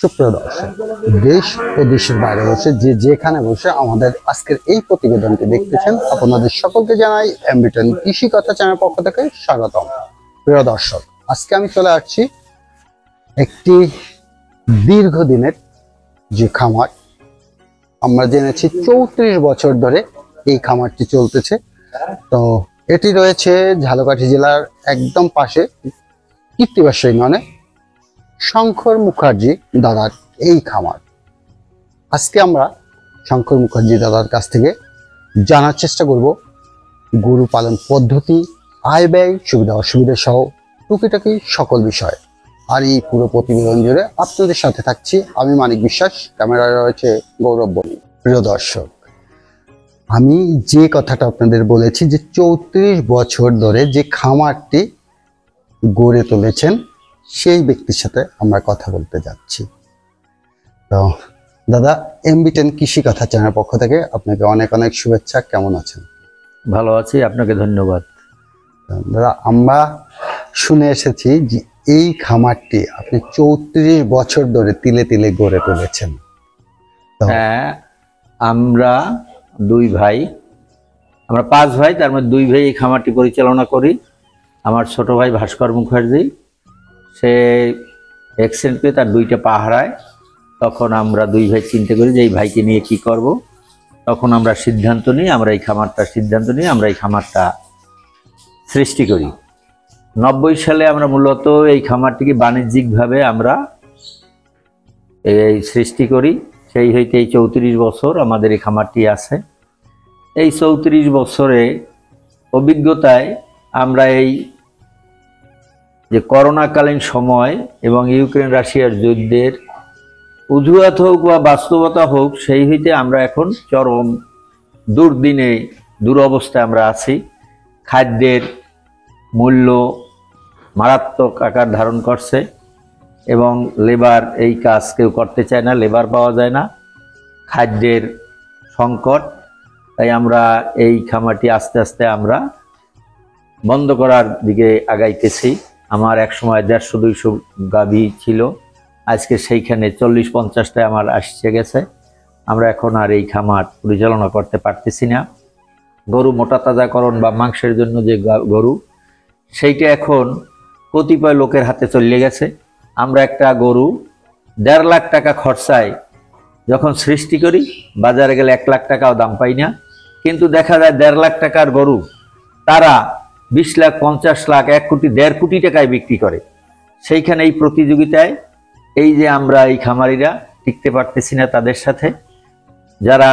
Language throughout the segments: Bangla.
সুপ্রিয় দর্শক, দেশ ও দেশের বাইরে বসে যে যেখানে বসে আমাদের আজকের এই প্রতিবেদনটি দেখতেছেন, আপনাদের সকলকে জানাই এমবিটেন কৃষি কথা চ্যানেল পক্ষ থেকে স্বাগতম। প্রিয় দর্শক, আজকে আমি চলে আসছি একটি দীর্ঘদিনের যে খামার, আমরা জেনেছি 34 বছর ধরে এই খামারটি চলতেছে। তো এটি রয়েছে ঝালকাঠি জেলার একদম পাশে কীর্তিবাস ইউনিয়নে শঙ্কর মুখার্জি দাদার এই খামার। আজকে আমরা শঙ্কর মুখার্জি দাদার কাছ থেকে জানার চেষ্টা করব গরু পালন পদ্ধতি, আয় ব্যয়, সুবিধা অসুবিধা সহ টুকিটাকি সকল বিষয়। আর এই পুরো প্রতিবেদন জুড়ে আপনাদের সাথে থাকছি আমি মানিক বিশ্বাস, ক্যামেরায় রয়েছে গৌরব বণিক। প্রিয় দর্শক, আমি যে কথাটা আপনাদের বলেছি যে 34 বছর ধরে যে খামারটি গড়ে তুলেছেন সেই ব্যক্তির সাথে আমরা কথা বলতে যাচ্ছি। তো দাদা, এমবিটেন কৃষি কথা চ্যানেল পক্ষ থেকে আপনাকে অনেক অনেক শুভেচ্ছা। কেমন আছেন? ভালো আছি, আপনাকে ধন্যবাদ। দাদা, আমরা শুনে এসেছি যে এই খামারটি আপনি 34 বছর ধরে তিলে তিলে গড়ে তুলেছেন। হ্যাঁ, আমরা দুই ভাই, আমরা 5 ভাই, তার মধ্যে 2 ভাই এই খামারটি পরিচালনা করি। আমার ছোট ভাই ভাস্কর মুখার্জি, সে অ্যাক্সিডেন্ট পেয়ে তার 2টা পা হারায়। তখন আমরা 2 ভাই চিন্তা করি যে এই ভাইকে নিয়ে কি করব। তখন আমরা সিদ্ধান্ত নিই, আমরা এই খামারটা সৃষ্টি করি। 90 সালে আমরা মূলত এই খামারটিকে বাণিজ্যিকভাবে আমরা এই সৃষ্টি করি। সেই হইতে এই 34 বছর আমাদের এই খামারটি আছে। এই 34 বছরে অভিজ্ঞতায় আমরা এই যে করোনাকালীন সময় এবং ইউক্রেন রাশিয়ার যুদ্ধের অজুহাত হোক বা বাস্তবতা হোক, সেই হইতে আমরা এখন চরম দুরবস্থায় আমরা আছি। খাদ্যের মূল্য মারাত্মক আকার ধারণ করছে এবং লেবার এই কাজ কেউ করতে চায় না, লেবার পাওয়া যায় না, খাদ্যের সংকট। তাই আমরা এই খামারটি আস্তে আস্তে আমরা বন্ধ করার দিকে আগাইতেছি। আমার এক সময় 150-200 গাভী ছিল, আজকে সেইখানে 40-50টায় আমার আসছে গেছে। আমরা এখন আর এই খামার পরিচালনা করতে পারতেছি না। গরু মোটা তাজাকরণ বা মাংসের জন্য যে গরু, সেইটা এখন কতিপয় লোকের হাতে চলে গেছে। আমরা একটা গরু 1.5 লাখ টাকা খরচায় যখন সৃষ্টি করি, বাজারে গেলে 1 লাখ টাকাও দাম পাই না। কিন্তু দেখা যায় 1.5 লাখ টাকার গরু তারা 20 লাখ, 50 লাখ, 1 কোটি, 1.5 কোটি টাকায় বিক্রি করে। সেইখানে এই প্রতিযোগিতায় এই যে আমরা এই খামারিরা টিকতে পারতেছি না তাদের সাথে। যারা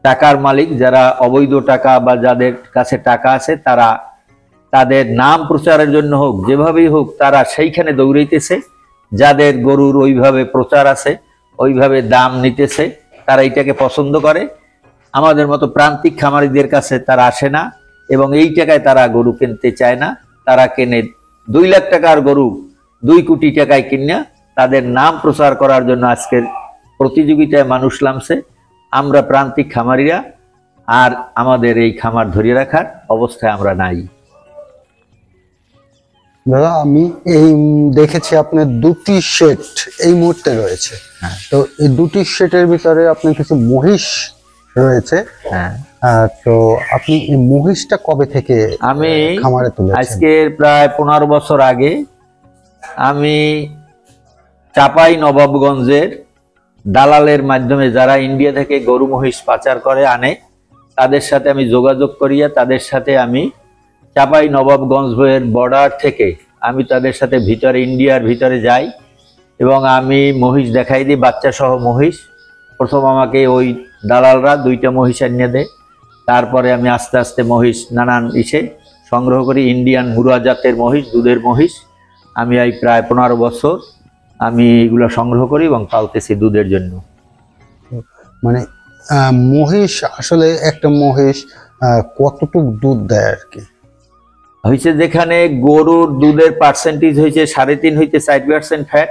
টাকার মালিক, যারা অবৈধ টাকা বা যাদের কাছে টাকা আছে, তারা তাদের নাম প্রচারের জন্য হোক, যেভাবেই হোক, তারা সেইখানে দৌড়াইতেছে। যাদের গরুর ওইভাবে প্রচার আছে, ওইভাবে দাম নিতেছে, তারা এইটাকে পছন্দ করে। আমাদের মতো প্রান্তিক খামারিদের কাছে তারা আসে না এবং এই টাকায় তারা গরু কিনতে চায় না। তারা কেনে 2 লাখ টাকার গরু 2 কোটি টাকায় কিনা তাদের নাম প্রচার করার জন্য আজকের প্রতিযোগিতায় মানুষ নামছে। আমরা প্রান্তিক খামারিরা আর আমাদের এই খামার ধরিয়ে রাখার অবস্থায় আমরা নাই। দাদা, আমি এই দেখেছি আপনার 2টি শেড এই মুহূর্তে রয়েছে। তো এই 2টি শেডের ভিতরে আপনার কিছু মহিষ রয়েছে। তো আপনি এই মহিষটা কবে থেকে আমি খামারে তুলেছেন? আজকে প্রায় 15 বছর আগে আমি চাপাই নবাবগঞ্জের দালালের মাধ্যমে, যারা ইন্ডিয়া থেকে গরু মহিষ পাচার করে আনে, তাদের সাথে আমি যোগাযোগ করিয়া তাদের সাথে আমি চাপাই নবাবগঞ্জের বর্ডার থেকে আমি তাদের সাথে ভিতরে, ইন্ডিয়ার ভিতরে যাই এবং আমি মহিষ দেখাই দিই, বাচ্চা সহ মহিষ। প্রথম আমাকে ওই দালালরা 2টা মহিষ এনে দেয়। তারপরে আমি আস্তে আস্তে মহিষ নানান সংগ্রহ করি, ইন্ডিয়ান মুরা জাতের মহিষ, দুধের মহিষ। আমি এই প্রায় 15 বছর আমি এগুলো সংগ্রহ করি এবং পালতেছি দুধের জন্য। মানে মহিষ আসলে একটা মহিষ কতটুকু দুধ দেয় আর কি? হয়েছে যেখানে গরুর দুধের পার্সেন্টেজ হয়েছে 3.5 হইতে 4% ফ্যাট,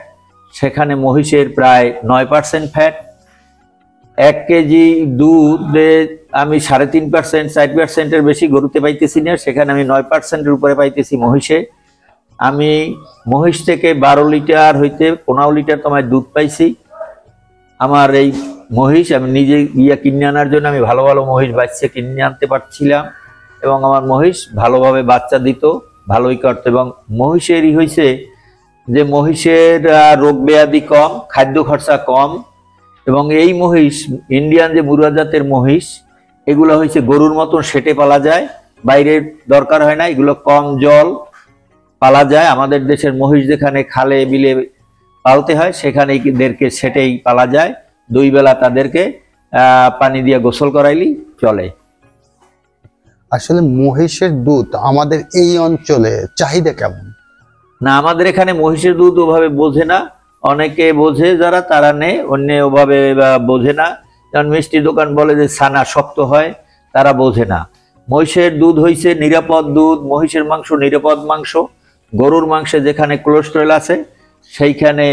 সেখানে মহিষের প্রায় 9% ফ্যাট। 1 কেজি দুধে আমি 3.5%, 4%-এর বেশি গরুতে পাইতেছি না, সেখানে আমি 9%-এর উপরে পাইতেছি মহিষে। আমি মহিষ থেকে 12 লিটার হইতে 15 লিটার তোমায় দুধ পাইছি। আমার এই মহিষ আমি নিজে গিয়া কিনে আনার জন্য আমি ভালো ভালো মহিষ বাচ্চা কিনে আনতে পারছিলাম, এবং আমার মহিষ ভালোভাবে বাচ্চা দিত, ভালোই করতো। এবং মহিষেরই হয়েছে যে মহিষের রোগ ব্যাধি কম, খাদ্য খরচা কম, এবং এই মহিষ ইন্ডিয়ান যে মুরা জাতের মহিষ, এগুলো হয়েছে গরুর মতন সেটে পালা যায়, বাইরের দরকার হয় না, এগুলো কম জল পালা যায়। আমাদের দেশের মহিষ যেখানে খালে বিলে পালতে হয় সেখানে এদেরকে সেটেই পালা যায়। 2 বেলা তাদেরকে পানি দিয়ে গোসল করাইলেই চলে। আসলে মহিষের দুধ আমাদের এই অঞ্চলে চাহিদা কেমন? না, আমাদের এখানে মহিষের দুধ ওভাবে বোঝে না, অনেকে বোঝে যারা তারা নেয়, অন্য ওভাবে বোঝে না। যেমন মিষ্টি দোকান বলে যে ছানা শক্ত হয়, তারা বোঝে না। মহিষের দুধ হইছে নিরাপদ দুধ, মহিষের মাংস নিরাপদ মাংস। গরুর মাংসে যেখানে কোলেস্টেরল আছে সেইখানে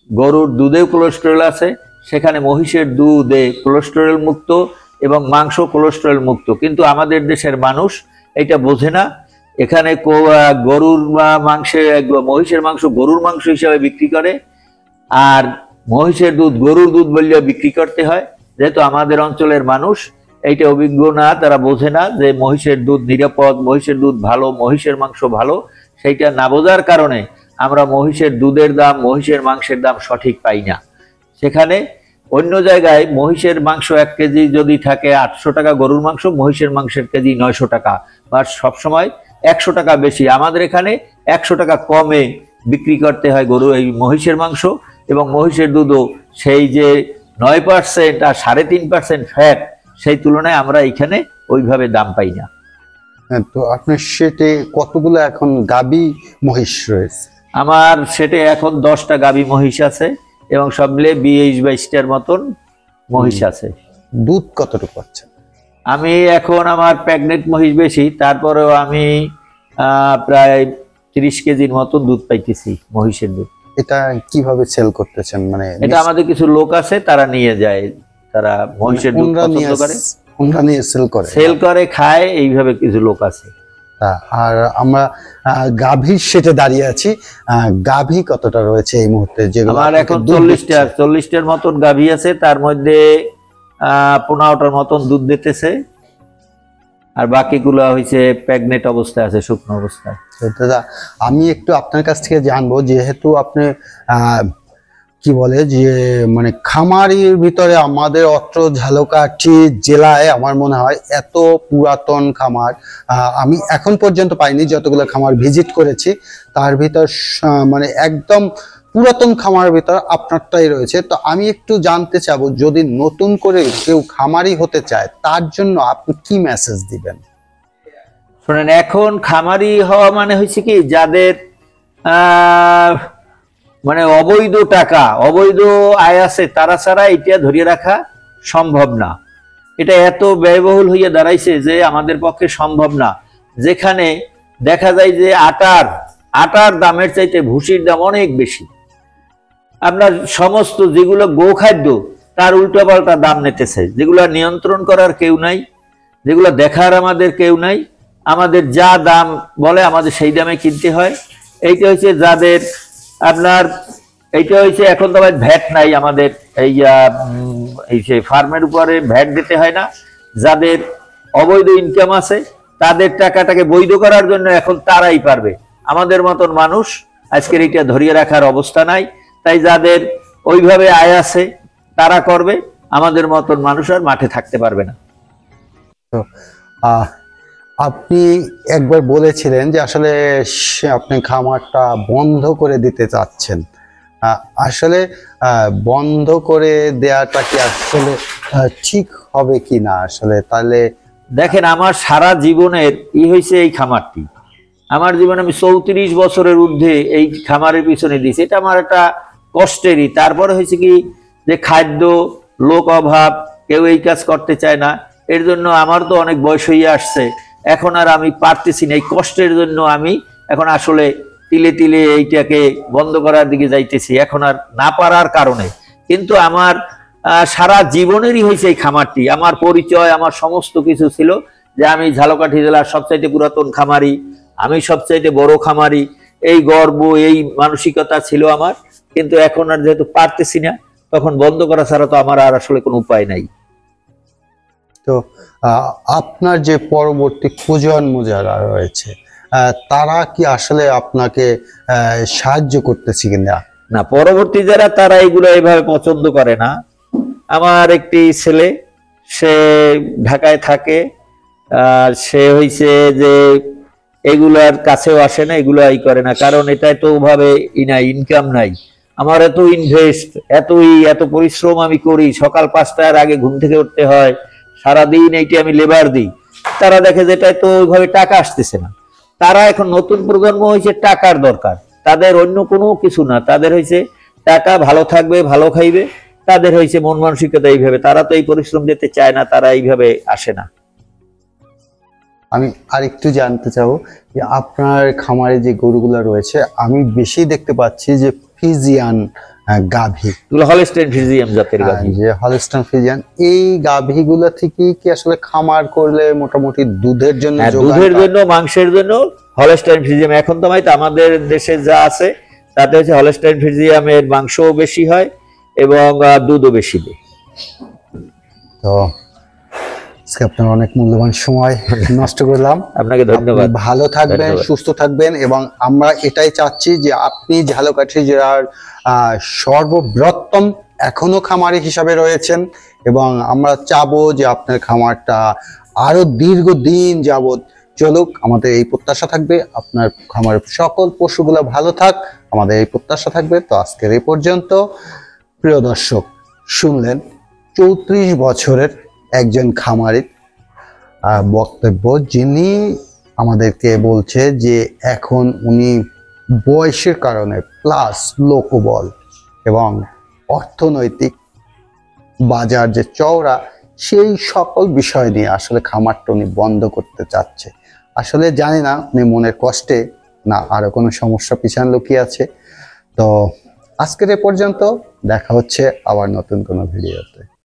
গরুর দুধেও কোলেস্টেরল আছে, সেখানে মহিষের দুধে কোলেস্টেরল মুক্ত এবং মাংস কোলেস্টেরল মুক্ত। কিন্তু আমাদের দেশের মানুষ এটা বোঝে না। এখানে গরুর মাংসে মহিষের মাংস গরুর মাংস হিসাবে বিক্রি করে, আর মহিষের দুধ গরুর দুধ বললেও বিক্রি করতে হয়। যেহেতু আমাদের অঞ্চলের মানুষ এইটা অভিজ্ঞ না, তারা বোঝে না যে মহিষের দুধ নিরাপদ, মহিষের দুধ ভালো, মহিষের মাংস ভালো। সেইটা না বোঝার কারণে আমরা মহিষের দুধের দাম, মহিষের মাংসের দাম সঠিক পাই না। সেখানে অন্য জায়গায় মহিষের মাংস 1 কেজি যদি থাকে 800 টাকা, গরুর মাংস মহিষের মাংসের কেজি 900 টাকা, বা সবসময় 100 টাকা বেশি। আমাদের এখানে 100 টাকা কমে বিক্রি করতে হয় গরু এই মহিষের মাংস, এবং মহিষের দুধও সেই যে 9% আর 3.5% ফ্যাট, সেই তুলনায় আমরা এখানে ওইভাবে দাম পাই না। তো আপনার সেটে কতগুলো এখন গাবি মহিষ রয়েছে? আমার সেটে এখন 10টা গাবি মহিষ আছে, এবং সব মিলে 20-22টার মতন মহিষ আছে। দুধ কতটুকু পাচ্ছেন? আমি এখন আমার প্রেগনেন্ট মহিষ বেশি, তারপরেও আমি প্রায় 30 কেজির মতো দুধ পাইতেছি মহিষের দুধ। এটা কিভাবে সেল করতেছেন? মানে এটা আমাদের কিছু লোক আছে, তারা নিয়ে যায়, তারা মহিষের দুধ পছন্দ করে, ওনরা নিয়ে সেল করে খায়, এইভাবে কিছু লোক আছে। আর আমরা গাভীর সেটে দাঁড়িয়ে আছি। গাভী কতটা রয়েছে এই মুহূর্তে? আমার এখন 40টার মতন গাভী আছে, তার মধ্যে 15টার মতন দুধ দিতেছে, আর বাকিগুলো হয়েছে প্রেগনেন্ট অবস্থায় আছে, শুকনো অবস্থায়। দাদা, আমি একটু আপনার কাছ থেকে জানবো, যেহেতু আপনি কি বলে যে মানে খামারির ভিতরে আমাদের অত্র ঝালকাঠি জেলায় আমার মনে হয় এত পুরাতন খামার আমি এখন পর্যন্ত পাইনি। যতগুলো খামার ভিজিট করেছি তার ভিতর মানে একদম পুরাতন খামার ভিতর আপনারটাই রয়েছে। তো আমি একটু জানতে চাবো, যদি নতুন করে কেউ খামারি হতে চায় তার জন্য আপনি কি মেসেজ দিবেন? শোনেন, এখন খামারি হওয়া মানে হচ্ছে কি, যাদের মানে অবৈধ টাকা, অবৈধ আয় আছে, তারা ছাড়া এটা ধরিয়ে রাখা সম্ভব না। এটা এত ব্যয়বহুল হইয়া দাঁড়াইছে যে আমাদের পক্ষে সম্ভব না। যেখানে দেখা যায় যে আটার দামের চাইতে ভুসির দাম অনেক বেশি। আপনার সমস্ত যেগুলো গোখাদ্য তার উল্টোপাল্টা দাম নিতেছে, যেগুলো নিয়ন্ত্রণ করার কেউ নাই, যেগুলো দেখার আমাদের কেউ নাই। আমাদের যা দাম বলে আমাদের সেই দামে কিনতে হয়। এইটা হচ্ছে যাদের আপনার, এইটা হচ্ছে এখন তো ভ্যাট নাই আমাদের এই সেই ফার্মের উপরে ভ্যাট দিতে হয় না। যাদের অবৈধ ইনকাম আছে তাদের টাকাটাকে বৈধ করার জন্য এখন তারাই পারবে। আমাদের মতন মানুষ আজকের এটা ধরিয়ে রাখার অবস্থা নাই। তাই যাদের ওইভাবে আয় আছে তারা করবে, আমাদের মতন মানুষ আর মাঠে থাকতে পারবে না। তো আপনি একবার বলেছিলেন যে আসলে আপনি খামারটা বন্ধ করে দিতে চাচ্ছেন। আসলে বন্ধ করে দেওয়াটা কি আসলে ঠিক হবে কি না? আসলে তাহলে দেখেন, আমার সারা জীবনের হয়েছে এই খামারটি। আমার জীবনে আমি 34 বছরের ঊর্ধ্বে এই খামারের পিছনে দিয়েছি। এটা আমার একটা কষ্টেরই। তারপরে হয়েছে কি যে খাদ্য, লোক অভাব, কেউ এই কাজ করতে চায় না। এর জন্য আমার তো অনেক বয়স হয়ে আসছে, এখন আর আমি পারতেছি না। এই কষ্টের জন্য আমি এখন আসলে তিলে তিলে এইটাকে বন্ধ করার দিকে যাইতেছি, এখন আর না পারার কারণে। কিন্তু আমার সারা জীবনেরই হয়েছে এই খামারটি। আমার পরিচয়, আমার সমস্ত কিছু ছিল যে আমি ঝালকাঠি জেলার সবচাইতে পুরাতন খামারি, আমি সবচাইতে বড় খামারি। এই গর্ব, এই মানসিকতা ছিল আমার, কিন্তু এখন আর যেহেতু পারতেছি না, তখন বন্ধ করা ছাড়া তো আমার আর আসলে কোনো উপায় নাই। তো আপনার যে পরবর্তী প্রজন্ম যারা রয়েছে তারা কি আসলে আপনাকে সাহায্য করতেছে কিনা? না, পরবর্তী যারা তারা এগুলো এইভাবে পছন্দ করে না। আমার একটি ছেলে, সে ঢাকায় থাকে, সে হইছে যে এগুলার কাছেও আসে না, এগুলো ই করে না, কারণ এটাই তো ওভাবে ইনকাম নাই। আমার এত ইনভেস্ট, এত পরিশ্রম আমি করি, সকাল 5টার আগে ঘুম থেকে উঠতে হয়, সারাদিন এইটি আমি লেবার দিই। তারা দেখে যে এটাই তো ওইভাবে টাকা আসতেছে না। তারা এখন নতুন প্রজন্ম হয়েছে টাকার দরকার, তাদের অন্য কোনো কিছু না, তাদের হয়েছে টাকা, ভালো থাকবে, ভালো খাইবে, তাদের হয়েছে মন মানসিকতা এইভাবে। তারা তো এই পরিশ্রম দিতে চায় না, তারা এইভাবে আসে না। আমি আরেকটু জানতে চাবো যে আপনার খামারে যে গরুগুলো রয়েছে, আমি বেশি দেখতে পাচ্ছি যে ফিজিয়ান গাভী, এগুলো হলস্টাইন ফ্রিজিয়ান জাতের গাভী। যে হলস্টাইন ফিজিয়ান, এই গাভীগুলো থেকে কি আসলে খামার করলে মোটামুটি দুধের জন্য দুধের জন্য, মাংসের জন্য হলস্টাইন ফ্রিজিয়াম। এখন তো ভাই আমাদের দেশে যা আছে তাতে হচ্ছে হলস্টাইন ফ্রিজিয়ামের মাংসও বেশি হয় এবং দুধও বেশি দেয়। তো আপনার অনেক মূল্যবান সময় নষ্ট করলাম, আপনাকে ধন্যবাদ। ভালো থাকবেন, সুস্থ থাকবেন, এবং আমরা এটাই চাচ্ছি যে আপনি ঝালকাঠি জেলার সর্ববৃহত্তম এখনো খামারি হিসাবে রয়েছেন, এবং আমরা চাবো যে আপনার খামারটা আরো দীর্ঘদিন যাবত চলুক। আমাদের এই প্রত্যাশা থাকবে, আপনার খামারের সকল পশুগুলো ভালো থাক, আমাদের এই প্রত্যাশা থাকবে। তো আজকের এই পর্যন্ত। প্রিয় দর্শক, শুনলেন 34 বছরের একজন খামারির বক্তব্য, যিনি আমাদেরকে বলছে যে এখন উনি বয়সের কারণে প্লাস লোকবল এবং অর্থনৈতিক বাজার যে চওড়া, সেই সকল বিষয় নিয়ে আসলে খামারটা উনি বন্ধ করতে চাচ্ছে। আসলে জানি না উনি মনের কষ্টে না আরো কোনো সমস্যা পিছনে লুকিয়ে আছে। তো আজকের এ পর্যন্ত, দেখা হচ্ছে আবার নতুন কোনো ভিডিওতে।